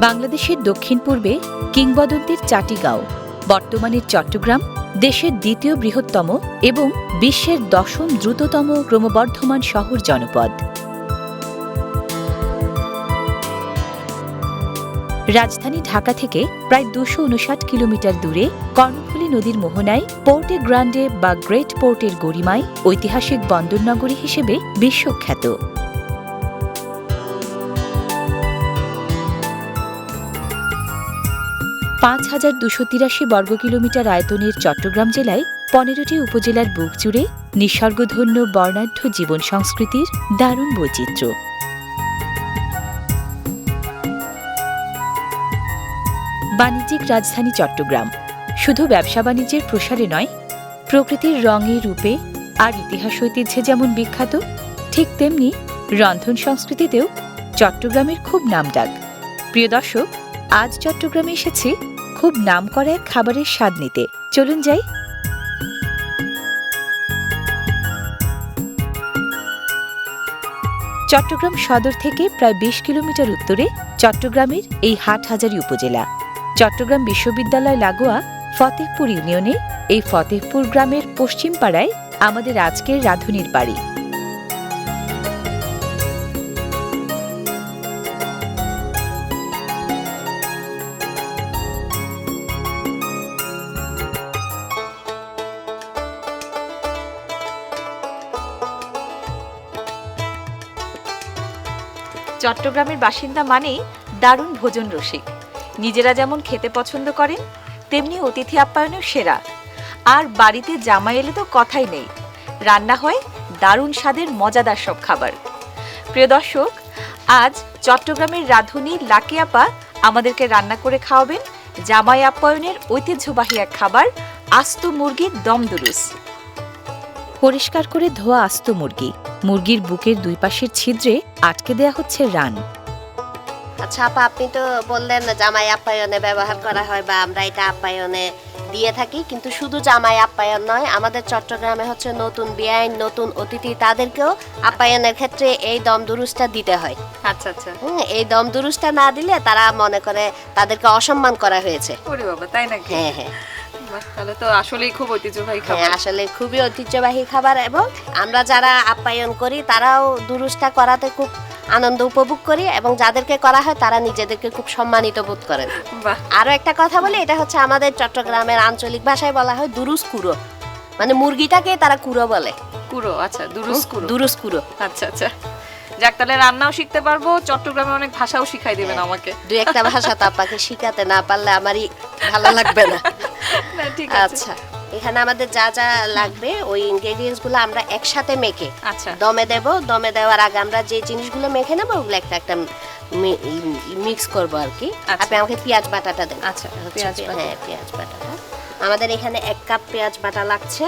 বাংলাদেশের দক্ষিণ পূর্বে কিংবদন্তির চাটিগাঁও, বর্তমানের চট্টগ্রাম, দেশের দ্বিতীয় বৃহত্তম এবং বিশ্বের 10ম দ্রুততম ক্রমবর্ধমান শহর জনপদ। রাজধানী ঢাকা থেকে প্রায় 259 কিলোমিটার দূরে কর্ণফুলী নদীর মোহনায় পোর্টে গ্রান্ডে বা গ্রেট পোর্টের গরিমায় ঐতিহাসিক বন্দরনগরী হিসেবে বিশ্বখ্যাত। পাঁচ 5,283 বর্গ কিলোমিটার আয়তনের চট্টগ্রাম জেলায় 15টি উপজেলার বুক জুড়ে নিসর্গধন্য বর্ণাঢ্য জীবন সংস্কৃতির দারুণ বৈচিত্র্য। বাণিজ্যিক রাজধানী চট্টগ্রাম শুধু ব্যবসা বাণিজ্যের প্রসারে নয়, প্রকৃতির রঙে রূপে আর ইতিহাস ঐতিহ্যে যেমন বিখ্যাত, ঠিক তেমনি রন্ধন সংস্কৃতিতেও চট্টগ্রামের খুব নামডাক। প্রিয় দর্শক, আজ চট্টগ্রামে এসেছি খুব নামকরা এক খাবারের স্বাদ নিতে। চলুন যাই। চট্টগ্রাম সদর থেকে প্রায় 20 কিলোমিটার উত্তরে চট্টগ্রামের এই হাটহাজারী উপজেলা। চট্টগ্রাম বিশ্ববিদ্যালয় লাগোয়া ফতেহপুর ইউনিয়নে এই ফতেহপুর গ্রামের পশ্চিম পাড়ায় আমাদের আজকের রাঁধুনির বাড়ি। চট্টগ্রামের বাসিন্দা মানেই দারুণ ভোজন রসিক। নিজেরা যেমন খেতে পছন্দ করেন, তেমনি অতিথি আপ্যায়নেও সেরা। আর বাড়িতে জামাই এলে তো কথাই নেই, রান্না হয় দারুণ স্বাদের মজাদার সব খাবার। প্রিয় দর্শক, আজ চট্টগ্রামের রাঁধুনি লাকি আপা আমাদেরকে রান্না করে খাওয়াবেন জামাই আপ্যায়নের ঐতিহ্যবাহী এক খাবার, আস্ত মুরগির দম দুরুস। পরিষ্কার করে ধোয়া আস্ত মুরগি, মুরগির বুকের দুই পাশের ছিদ্রে আটকে দেয়া হচ্ছে রান। আচ্ছা আপা, আপনি তো বললেন জামাই আপ্যায়নে ব্যবহার করা হয় বা আমরা এটা আপ্যায়নে দিয়ে থাকি, কিন্তু শুধু জামাই আপ্যায়ন নয়, আমাদের চট্টগ্রামে হচ্ছে নতুন বিয়াইন, নতুন অতিথি, তাদেরকেও আপ্যায়নের ক্ষেত্রে এই দম দুরুসটা দিতে হয়। আচ্ছা আচ্ছা। এই দম দুরুসটা না দিলে তারা মনে করে তাদেরকে অসম্মান করা হয়েছে। ওরে বাবা, তাই নাকি? হ্যাঁ হ্যাঁ, তাহলে তো আসলেই খুব ঐতিহ্যবাহী খাবার। হ্যাঁ, আসলে খুবই ঐতিহ্যবাহী খাবার, এবং আমরা যারা আপ্যায়ন করি তারাও দুরুসটা করাতে খুব আনন্দ উপভোগ করি, এবং যাদেরকে করা হয় তারা নিজেদেরকে খুব সম্মানিত বোধ করেন। আরো একটা কথা বলি, এটা হচ্ছে আমাদের চট্টগ্রামের আঞ্চলিক ভাষায় বলা হয় দুরুস কুরো, মানে মুরগিটাকে তারা কুরো বলে। কুরো, আচ্ছা, দুরুস কুরো। দুরুস কুরো, আচ্ছা আচ্ছা। যাক, তাহলে রান্নাও শিখতে পারবো, চট্টগ্রামে অনেক ভাষাও শিখাই দিবেন আমাকে। দুই একটা ভাষা তো আপনাকে শিখাতে না পারলে আমারই ভালো লাগবে না। ঠিক আছে। আচ্ছা, এখানে আমাদের যা যা লাগবে ওই ইনগ্রেডিয়েন্টস গুলো আমরা একসাথে মেখে আচ্ছা দমে দেব। দমে দেওয়ার আগে আমরা যে জিনিসগুলো মেখে নেবো ওগুলো একটা একটা মিক্স করবো আর কি। আপনি আমাকে পেঁয়াজ বাটাটা দেন। আচ্ছা, হ্যাঁ, পেঁয়াজ বাটাটা আমাদের এখানে 1 কাপ পেঁয়াজ বাটা লাগছে।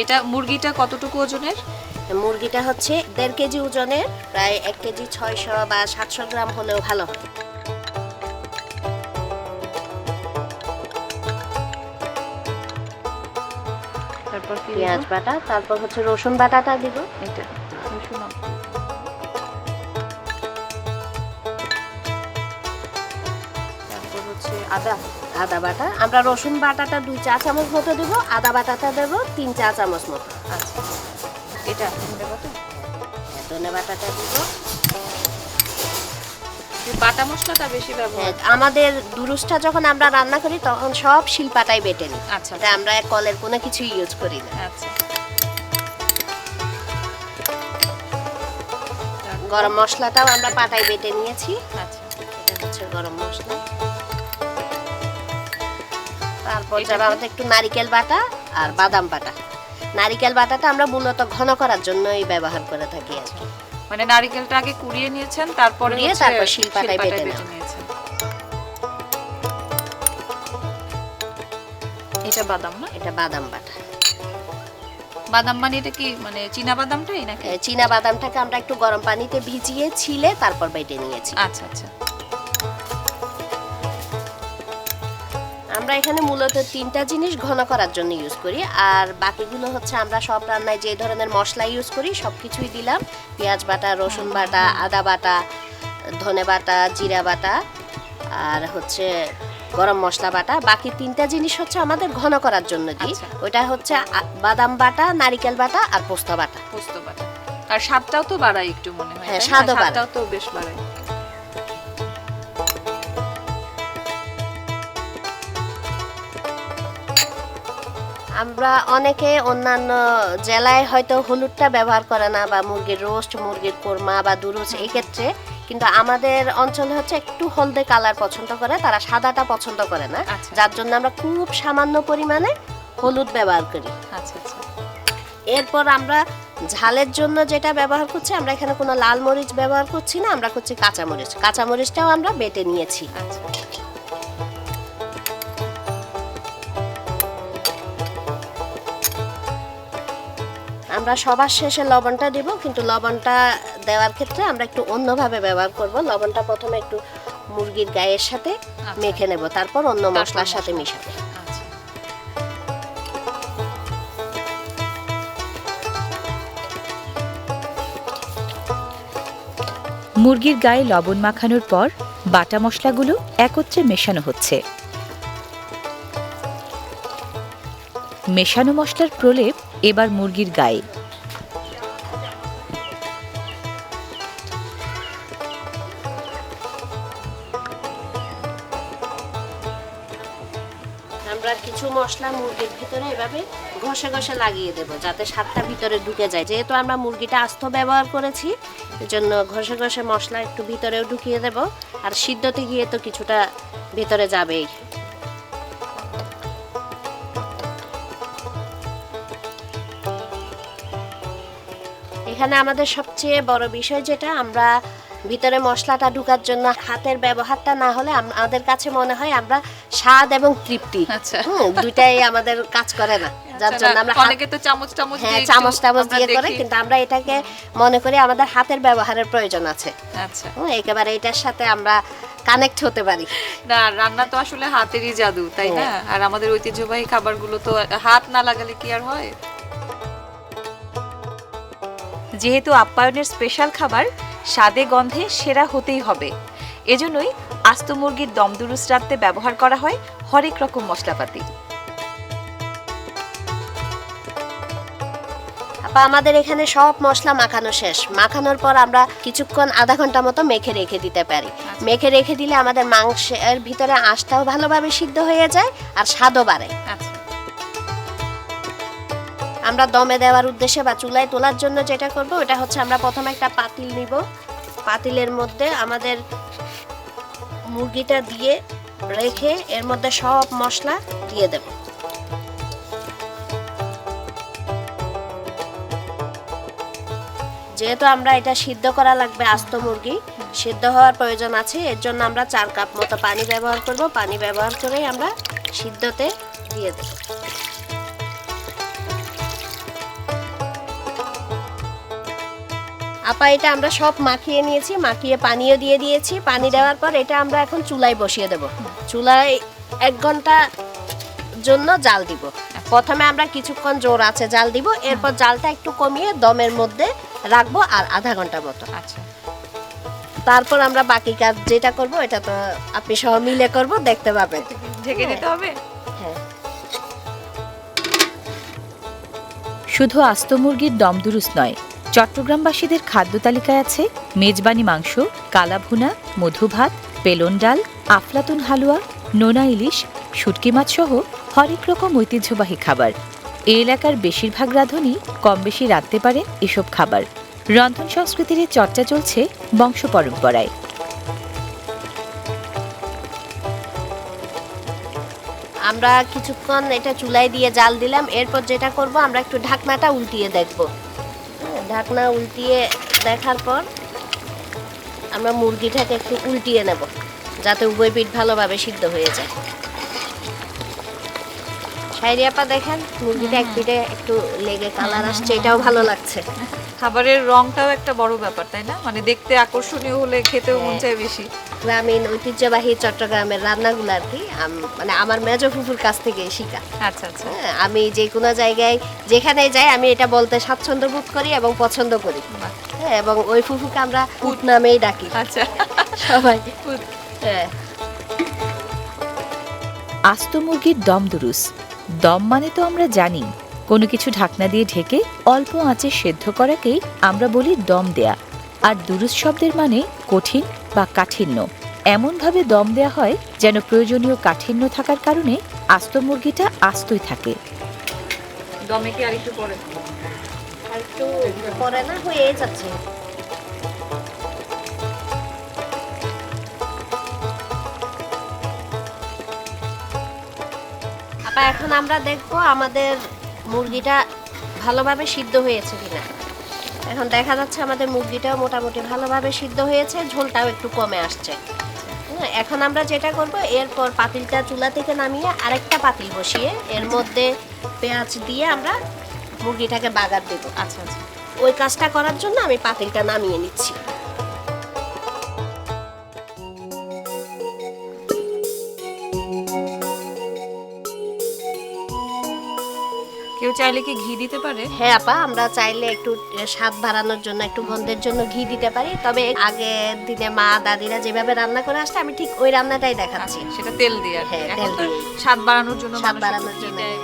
এটা মুরগিটা কতটুকু ওজনের? মুরগিটা হচ্ছে 1.5 কেজি ওজনের, প্রায় 1 কেজি 600 বা 700 গ্রাম হলেও ভালো হয়। তারপর পেঁয়াজ বাটা, তারপর হচ্ছে রসুন বাটাটা দিব। এটা রসুন, তারপর হচ্ছে আদা। আদা বাটা, আমরা রসুন বাটাটা 2 চা চামচ মতো দেব, আদা বাটাটা দেব 3 চা চামচ মতো। আচ্ছা, এটা ধনে বাটাটা দিব। বাটা মশলাটা বেশি ব্যবহার। আমাদের দুরুসটা যখন আমরা রান্না করি তখন সব শিলপাটায় বেটে নিই। আচ্ছা, এটা আমরা কলের কোনো কিছু ইউজ করি না। আচ্ছা। গরম মশলাটাও আমরা পাটায় বেটে নিয়েছি। আচ্ছা, এটা হচ্ছে গরম মশলা। তারপর যাবে আমাদের একটু নারকেল বাটা আর বাদাম বাটা। নারকেল বাটাটা আমরা মূলত ঘন করার জন্যই ব্যবহার করে থাকি আর কি। মানে নারকেলটা আগে কুড়িয়ে নিয়েছেন, তারপরে তারপর শিলপাটায় বেটে নিয়েছেন। এটা বাদাম না? এটা বাদাম বাটা। বাদাম মানে এটা কি, মানে চীনা বাদামটাই নাকি? চীনা বাদামটাকে আমরা একটু গরম পানিতে ভিজিয়ে ছিলে তারপর বেটে নিয়েছি। আচ্ছা আচ্ছা। আমরা এখানে মূলত 3টা জিনিস ঘন করার জন্য ইউজ করি, আর বাকিগুলো হচ্ছে আমরা সব রান্নায় যে ধরনের মশলা ইউজ করি সবকিছুই দিলাম। পেঁয়াজ বাটা, রসুন বাটা, আদা বাটা, ধনে বাটা, জিরা বাটা আর হচ্ছে গরম মশলা বাটা। বাকি 3টা জিনিস হচ্ছে আমাদের ঘন করার জন্য দিই। আচ্ছা। ওটা হচ্ছে বাদাম বাটা, নারিকেল বাটা আর পোস্ত বাটা। পোস্ত বাটা। আর স্বাদটাও তো বাড়ায় একটু মনে হয়। হ্যাঁ, তাই না? স্বাদও বাড়ায়। স্বাদটাও তো বেশ বাড়ায়। আমরা অনেকে অন্যান্য জেলায় হয়তো হলুদটা ব্যবহার করে না, বা মুরগির রোস্ট, মুরগির কোরমা বা দুরুচ এই ক্ষেত্রে, কিন্তু আমাদের অঞ্চলে হচ্ছে একটু হলদে কালার পছন্দ করে, তারা সাদাটা পছন্দ করে না। আচ্ছা। যার জন্য আমরা খুব সামান্য পরিমাণে হলুদ ব্যবহার করি। আচ্ছা আচ্ছা। এরপর আমরা ঝালের জন্য যেটা ব্যবহার করছি, আমরা এখানে কোনো লাল মরিচ ব্যবহার করছি না, আমরা করছি কাঁচামরিচ। কাঁচামরিচটাও আমরা বেটে নিয়েছি। আচ্ছা। আমরা সবার শেষে লবণটা দেব, কিন্তু লবণটা দেওয়ার ক্ষেত্রে আমরা একটু অন্যভাবে ব্যবহার করব। লবণটা প্রথমে একটু মুরগির গায়ের সাথে মেখে নেব, তারপর অন্য মশলার সাথে মিশাবো। আচ্ছা। মুরগির গায়ে লবণ মাখানোর পর বাটা মশলাগুলো একত্রে মেশানো হচ্ছে। মেশানো মশলার প্রলেপ এবার মুরগির গায়ে। আমরা কিছু মশলা মুরগির ভিতরে এভাবে ঘষে ঘষে লাগিয়ে দেব, যাতে স্বাদটা ভিতরে ঢুকে যায়। যেহেতু আমরা মুরগিটা আস্ত ব্যবহার করেছি, এজন্য ঘষে ঘষে মশলা একটু ভিতরেও ঢুকিয়ে দেব। আর সিদ্ধতে গিয়ে তো কিছুটা ভিতরে যাবেই। এখানে আমাদের সবচেয়ে বড় বিষয় যেটা, আমরা ভিতরে মশলাটা ঢুকার জন্য হাতের ব্যবহারটা না হলে আমাদের কাছে মনে হয় আমরা স্বাদ এবং তৃপ্তি, আচ্ছা। দুইটাই আমাদের কাজ করে না। যার জন্য আমরা অনেকে তো চামচ টামচ হ্যাঁ দিয়ে চামচ টামচ আমরা দিয়ে করে, দেখি। কিন্তু আমরা এটাকে মনে করি আমাদের হাতের ব্যবহারের প্রয়োজন আছে। আচ্ছা। একেবারে এটার সাথে আমরা কানেক্ট হতে পারি। না, রান্না তো আসলে হাতেরই জাদু, তাই না? আর আমাদের ঐতিহ্যবাহী খাবারগুলো তো হাত না লাগালে কি আর হয়? যেহেতু আপ্যায়নের স্পেশাল খাবার, স্বাদে গন্ধে সেরা হতেই হবে। এজন্যই আস্ত মুরগির দমদুরুস রাঁধতে ব্যবহার করা হয় হরেক রকম মশলাপাতি। আপা, আমাদের এখানে সব মশলা মাখানো শেষ। মাখানোর পর আমরা কিছুক্ষণ আধা ঘন্টা মতো মেখে রেখে দিতে পারি। মেখে রেখে দিলে আমাদের মাংসের ভিতরে আঁশটাও ভালোভাবে সিদ্ধ হয়ে যায় আর স্বাদও বাড়ে। আচ্ছা। আমরা দমে দেওয়ার উদ্দেশ্যে বা চুলায় তোলার জন্য যেটা করব, ওটা হচ্ছে আমরা প্রথমে একটা পাতিল নিব। পাতিলের মধ্যে আমাদের মুরগিটা দিয়ে রেখে এর মধ্যে সব মশলা দিয়ে দেব। যেহেতু আমরা এটা সিদ্ধ করা লাগবে, আস্ত মুরগি সিদ্ধ হওয়ার প্রয়োজন আছে, এর জন্য আমরা 4 কাপ মতো পানি ব্যবহার করব। পানি ব্যবহার করেই আমরা সিদ্ধতে দিয়ে দেব। আপা, এটা আমরা সব মাখিয়ে নিয়েছি, মাখিয়ে পানিও দিয়ে দিয়েছি। পানি দেওয়ার পর এটা আমরা এখন চুলায় বসিয়ে দেব। চুলায় 1 ঘন্টা জন্য জাল দিব। প্রথমে আমরা কিছুক্ষণ জোর আছে জাল দিব, এরপর জালটা একটু কমিয়ে দমের মধ্যে রাখবো আর আধা ঘন্টা মতো। আচ্ছা। তারপর আমরা বাকি কাজ যেটা করব, এটা তো আপনি সহ মিলে করব, দেখতে পাবেন। ঢেকে দিতে হবে? হ্যাঁ। শুধু আস্ত মুরগির দমদুরুস নয়, চট্টগ্রামবাসীদের খাদ্য তালিকায় আছে মেজবানি মাংস, কালা ভুনা, মধু ভাত, পেলন ডাল, আফলাতুন হালুয়া, নোনা ইলিশ, শুটকি মাছ সহ হরেক রকম ঐতিহ্যবাহী খাবার। এই এলাকার বেশিরভাগ রাঁধুনি কম বেশি রাঁধতে পারেন এসব খাবার। রন্ধন সংস্কৃতির এই চর্চা চলছে বংশ পরম্পরায়। আমরা কিছুক্ষণ এটা চুলায় দিয়ে জাল দিলাম। এরপর যেটা করব, আমরা একটু ঢাকনাটা উল্টিয়ে দেখব। ঢাকনা উল্টিয়ে দেখার পর আমরা মুরগিটাকে একটু উল্টিয়ে নেব, যাতে উভয় পিঠ ভালোভাবে সিদ্ধ হয়ে যায়। শাইরি আপা, দেখেন মুরগিটা এক পিঠে একটু লেগে কালার আসছে, এটাও ভালো লাগছে। খাবারের রংটাও একটা বড় ব্যাপার, তাই না? মানে দেখতে আকর্ষণীয় হলে খেতেও মন চায় বেশি। গ্রামীণ ঐতিহ্যবাহী চট্টগ্রামের রান্নাগুলো আর কি মানে আমার মেজ ফুফুর কাছ থেকে শেখা। আচ্ছা আচ্ছা। আমি যে কোনো জায়গায় যেখানে যাই আমি এটা বলতে স্বাচ্ছন্দ্য বোধ করি এবং পছন্দ করি। বাহ। হ্যাঁ, এবং ওই ফুফুকে আমরা পুত নামেই ডাকি আচ্ছা সবাই। হ্যাঁ, আস্ত মুরগির দম দুরুস। দম মানে তো আমরা জানি, কোনো কিছু ঢাকনা দিয়ে ঢেকে অল্প আঁচে সেদ্ধ করাকেই আমরা বলি দম দেয়া। আর দুরুস শব্দের মানে কঠিন বা কাঠিন্য। এমনভাবে দম দেয়া হয় যেন প্রয়োজনীয় কাঠিন্য থাকার কারণে আস্ত মুরগিটা আস্তই থাকে। দমে কি আরেকটু পরে? আর একটু পরে না হয়ে যাচ্ছে। আপা এখন আমরা দেখবো আমাদের মুরগিটা ভালোভাবে সিদ্ধ হয়েছে কিনা। এখন দেখা যাচ্ছে আমাদের মুরগিটাও মোটামুটি ভালোভাবে সিদ্ধ হয়েছে, ঝোলটাও একটু কমে আসছে। হ্যাঁ, এখন আমরা যেটা করব, এরপর পাতিলটা চুলা থেকে নামিয়ে আরেকটা পাতিল বসিয়ে এর মধ্যে পেঁয়াজ দিয়ে আমরা মুরগিটাকে বাগার দেব। আচ্ছা আচ্ছা। ওই কাজটা করার জন্য আমি পাতিলটা নামিয়ে নিচ্ছি। কেউ চাইলে কি ঘি দিতে পারে? হ্যাঁ আপা, আমরা চাইলে একটু স্বাদ বাড়ানোর জন্য, একটু গন্ধের জন্য ঘি দিতে পারি। তবে আগের দিনে মা দাদিরা যেভাবে রান্না করে আসছে আমি ঠিক ওই রান্নাটাই দেখাচ্ছি। সেটা তেল দিয়ে আর কি। হ্যাঁ, এখন তেল তো দিয়ে। স্বাদ বাড়ানোর জন্য স্বাদ মানুষ বাড়ানোর একটু ঘি জন্য। দেয়।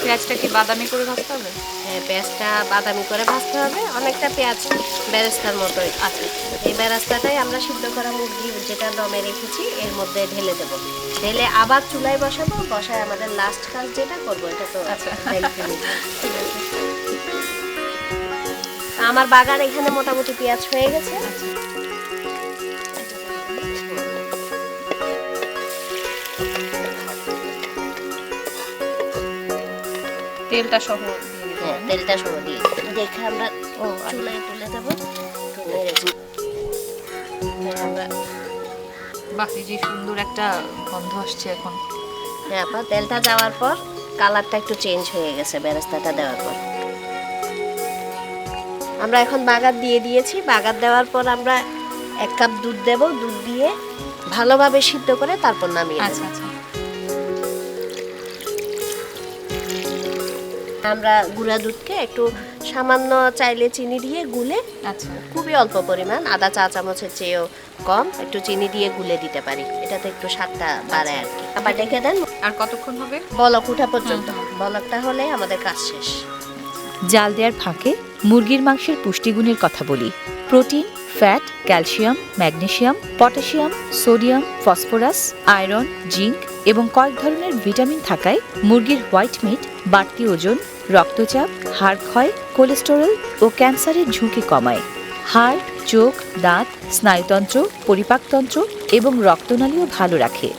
পেঁয়াজটা কি বাদামি করে ভাজতে হবে? হ্যাঁ, পেঁয়াজটা বাদামি করে ভাজতে হবে, অনেকটা পেঁয়াজ বেরেস্তার মতোই। আচ্ছা। এই বেরেস্তাটাই আমরা সিদ্ধ করা মুরগি যেটা দমে রেখেছি এর মধ্যে ঢেলে দেবো। ঢেলে আবার চুলায় বসাবো। বসায় আমাদের লাস্ট কাজ যেটা করবো, এটা তো আচ্ছা। ঠিক আছে। আমার বাগান এখানে মোটামুটি পেঁয়াজ হয়ে গেছে। তেলটা সহ দিয়ে দিতে হ্যাঁ, হবে। তেলটা সহ দিয়ে দেখে আমরা চুলায় তুলে দেবো। তুলে রেখে আমরা বাহ, এই যে সুন্দর একটা গন্ধ আসছে এখন। হ্যাঁ আপা, তেলটা দেওয়ার পর কালারটা একটু চেঞ্জ হয়ে গেছে বেরেস্তাটা দেওয়ার পর। আমরা এখন বাগার দিয়ে দিয়েছি। বাগার দেওয়ার পর আমরা 1 কাপ দুধ দেব। দুধ দিয়ে ভালোভাবে সিদ্ধ করে তারপর নামিয়ে দেব। আচ্ছা আচ্ছা। আমরা গুঁড়া দুধকে একটু সামান্য চাইলে চিনি দিয়ে গুলে, আচ্ছা। খুবই অল্প পরিমাণ, আধা চা চামচের চেয়েও কম, একটু চিনি দিয়ে গুলে দিতে পারি। এটাতে একটু স্বাদটা বাড়ায় আর কি। আবার ডেকে দেন। আর কতক্ষণ হবে? বলক উঠা পর্যন্ত। বলকটা হলে আমাদের কাজ শেষ। জাল দেওয়ার ফাঁকে মুরগির মাংসের পুষ্টিগুণের কথা বলি। Protein, fat, calcium, magnesium, potassium, sodium, phosphorus, iron, zinc এবং কয়েক ধরনের ভিটামিন থাকায় মুরগির হোয়াইট মিট বাড়তি ওজন, রক্তচাপ, হাড় ক্ষয়, কোলেস্টেরল ও ক্যান্সারের ঝুঁকি কমায়। হাড়, চোখ, দাঁত, স্নায়ুতন্ত্র, পরিপাকতন্ত্র এবং রক্তনালীও ভালো রাখে।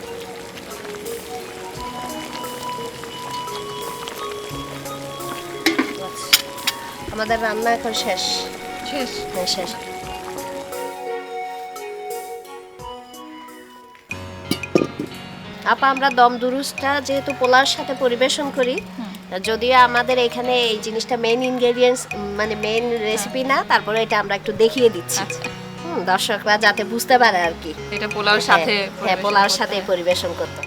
আমাদের রান্না এখন শেষ। শেষ। হ্যাঁ, শেষ। আপা, আমরা দম দুরুসটা যেহেতু পোলাওর সাথে পরিবেশন করি, যদিও আমাদের এখানে এই জিনিসটা মেইন ইনগ্রেডিয়েন্টস, মানে মেইন রেসিপি না, তারপরে এটা আমরা একটু দেখিয়ে দিচ্ছি। আচ্ছা। দর্শকরা যাতে বুঝতে পারে আর কি। এটা পোলাওর সাথে হ্যাঁ, পোলাওর সাথে পরিবেশন করতে।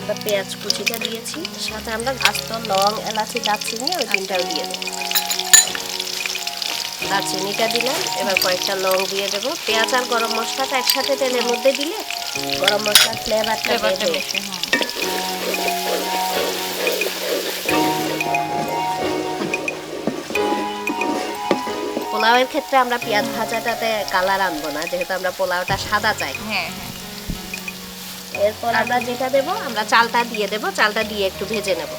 আমরা পেঁয়াজ কুচিটা দিয়েছি, সাথে আমরা আস্ত লং, এলাচি, দারচিনি ওই তিনটাও দিয়ে দেবো। দারচিনিটা দিলাম, এবার কয়েকটা লং দিয়ে দেবো। পেঁয়াজ আর গরম মশলাটা একসাথে তেলের মধ্যে দিলে গরম মশলার ফ্লেভারটা বেশি। পোলাওয়ের ক্ষেত্রে আমরা পেঁয়াজ ভাজাটাতে কালার আনবো না, যেহেতু আমরা পোলাওটা সাদা চাই। হ্যাঁ। এরপর আমরা যেটা দেব, আমরা চালটা দিয়ে দেব। চালটা দিয়ে একটু ভেজে নেব।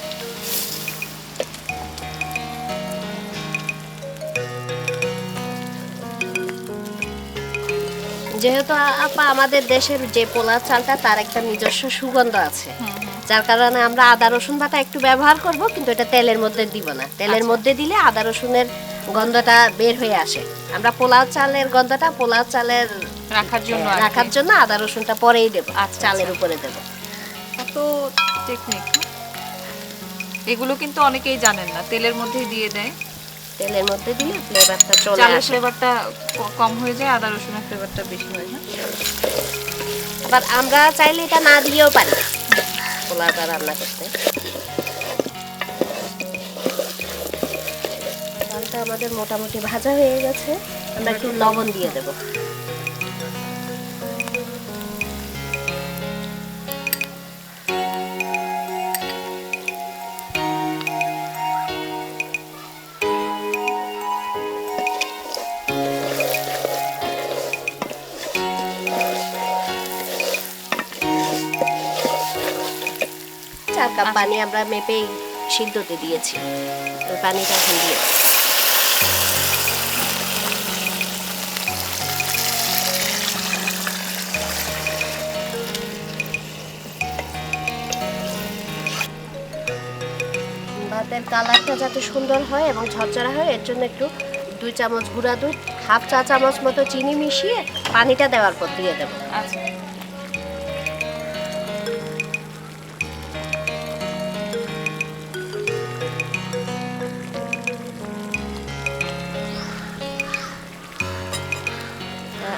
যেহেতু আপা আমাদের দেশের যে পোলাও চালটা তার একটা নিজস্ব সুগন্ধ আছে, যার কারণে আমরা আদা রসুন বাটা একটু ব্যবহার করব, কিন্তু এটা তেলের মধ্যে দিব না। তেলের মধ্যে দিলে আদা রসুনের গন্ধটা বের হয়ে আসে। আমরা পোলাও চালের গন্ধটা পোলাও চালের রাখার জন্য আদা রসুনটা পরেই দেব, চালের উপরে দেব। কত টেকনিক। এগুলো কিন্তু অনেকেই জানেন না, তেলের মধ্যেই দিয়ে দেয়। তেলের মধ্যে দিলে ফ্লেভারটা চলে চালের আসে। ফ্লেভারটা কম হয়ে যায়, আদা রসুনের ফ্লেভারটা বেশি হয় না। আবার আমরা চাইলে এটা না দিয়েও পারি পোলাওটা রান্না করতে। ডালটা আমাদের মোটামুটি ভাজা হয়ে গেছে, আমরা একটু লবণ দিয়ে দেব। চার কাপ পানি আমরা মেপেই সিদ্ধতে দিয়েছি, ওই পানিটা এখন দিয়ে দেব। ভাতের কালারটা যাতে সুন্দর হয় এবং ঝরঝরা হয় এর জন্য একটু 2 চামচ গুঁড়া দুধ, হাফ চা চামচ মতো চিনি মিশিয়ে পানিটা দেওয়ার পর দিয়ে দেব। আচ্ছা,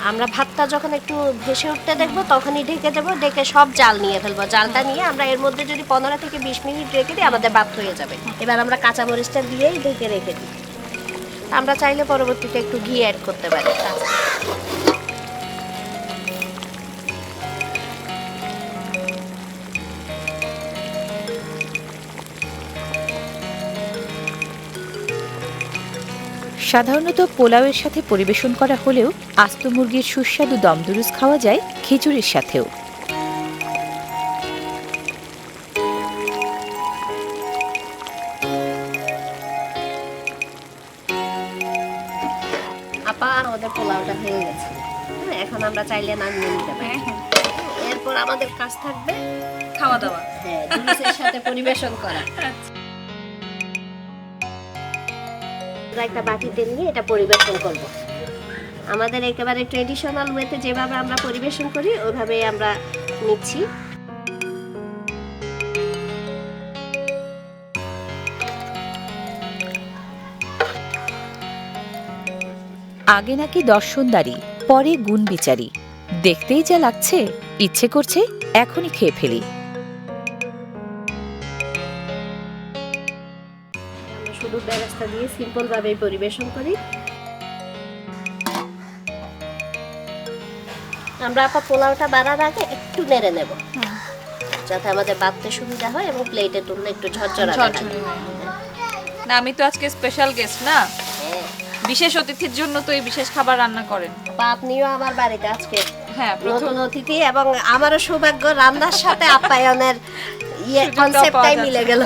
আমরা ভাতটা যখন একটু ভেসে উঠতে দেখবো তখনই ঢেকে দেবো, ঢেকে সব জাল নিয়ে ফেলবো। জালটা নিয়ে আমরা এর মধ্যে যদি 15 থেকে 20 মিনিট রেখে দিই আমাদের ভাত হয়ে যাবে। এবার আমরা কাঁচামরিচটা দিয়েই ঢেকে রেখে দিই। আমরা চাইলে পরবর্তীতে একটু ঘি অ্যাড করতে পারি। সাধারণত পোলাওয়ের সাথে পরিবেশন করা হলেও আস্ত মুরগির সুস্বাদু দমদুরুস খাওয়া যায় খিচুড়ির সাথেও। আপা আমাদের পোলাওটা হয়ে গেছে, এখন আমরা চাইলে নামিয়ে নিতে পারি। এরপর আমাদের কাজ থাকবে খাওয়া দাওয়া। হ্যাঁ, জুসের সাথে পরিবেশন করা। আমরা একটা বাটিতে নিয়ে এটা পরিবেশন করব। আমাদের একেবারে ট্রেডিশনাল ওয়েতে যেভাবে আমরা পরিবেশন করি ওইভাবেই আমরা নিচ্ছি। আগে নাকি দর্শনদারি, পরে গুণ বিচারি। দেখতেই যা লাগছে, ইচ্ছে করছে এখনই খেয়ে ফেলি। আমরা শুধু বেরেস্তা দিয়ে সিম্পল ভাবে পরিবেশন করি। আমরা আপা পোলাওটা বাড়ার আগে একটু নেড়ে নেব যাতে আমাদের বাড়তে সুবিধা হয় এবং প্লেটে তুললে একটু ঝরঝরা থাকে। না, আমি তো আজকে স্পেশাল গেস্ট না, বিশেষ অতিথির জন্য তো এই বিশেষ খাবার রান্না করেন। আপা আপনিও আমার বাড়িতে আজকে হ্যাঁ, নতুন অতিথি এবং আমারও সৌভাগ্য রান্নার সাথে আপ্যায়নের কনসেপ্টটাই মিলে গেল।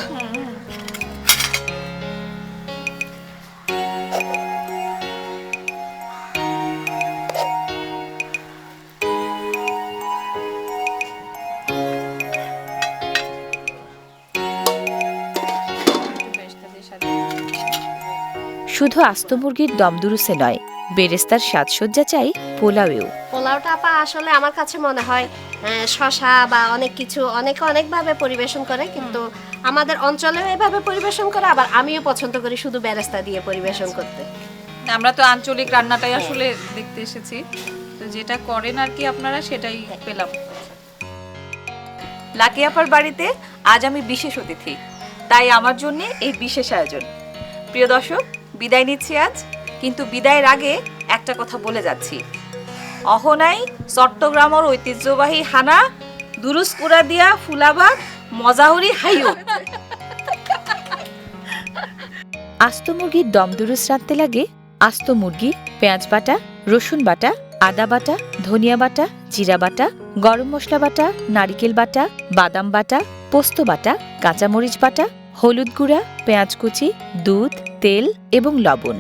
শুধু আস্ত মুরগির দমদুরুসে নয়, বেরেস্তার সাজসজ্জা চাই পোলাওয়েও। পোলাওটা আপা আসলে আমার কাছে মনে হয় শশা বা অনেক কিছু অনেকে অনেকভাবে পরিবেশন করে, কিন্তু আমাদের অঞ্চলেও এভাবে পরিবেশন করে, আবার আমিও পছন্দ করি শুধু বেরেস্তা দিয়ে পরিবেশন করতে। আমরা তো আঞ্চলিক রান্নাটাই আসলে দেখতে এসেছি, তো যেটা করেন আর কি আপনারা সেটাই পেলাম। লাকি আপার বাড়িতে আজ আমি বিশেষ অতিথি, তাই আমার জন্য এই বিশেষ আয়োজন। প্রিয় দর্শক, বিদায় নিচ্ছি আজ, কিন্তু বিদায়ের আগে একটা কথা বলে যাচ্ছি। অহনাই চট্টগ্রামের ঐতিহ্যবাহী হানা দুরুস কুড়া দিয়া ফুলাবাগ মজাহরি হাইও। আস্ত মুরগির দমদুরুস রাঁধতে লাগে আস্ত মুরগি, পেঁয়াজ বাটা, রসুন বাটা, আদা বাটা, ধনিয়া বাটা, জিরা বাটা, গরম মশলা বাটা, নারিকেল বাটা, বাদাম বাটা, পোস্ত বাটা, কাঁচামরিচ বাটা, হলুদ গুঁড়া, পেঁয়াজ কুচি, দুধ, তেল এবং লবণ।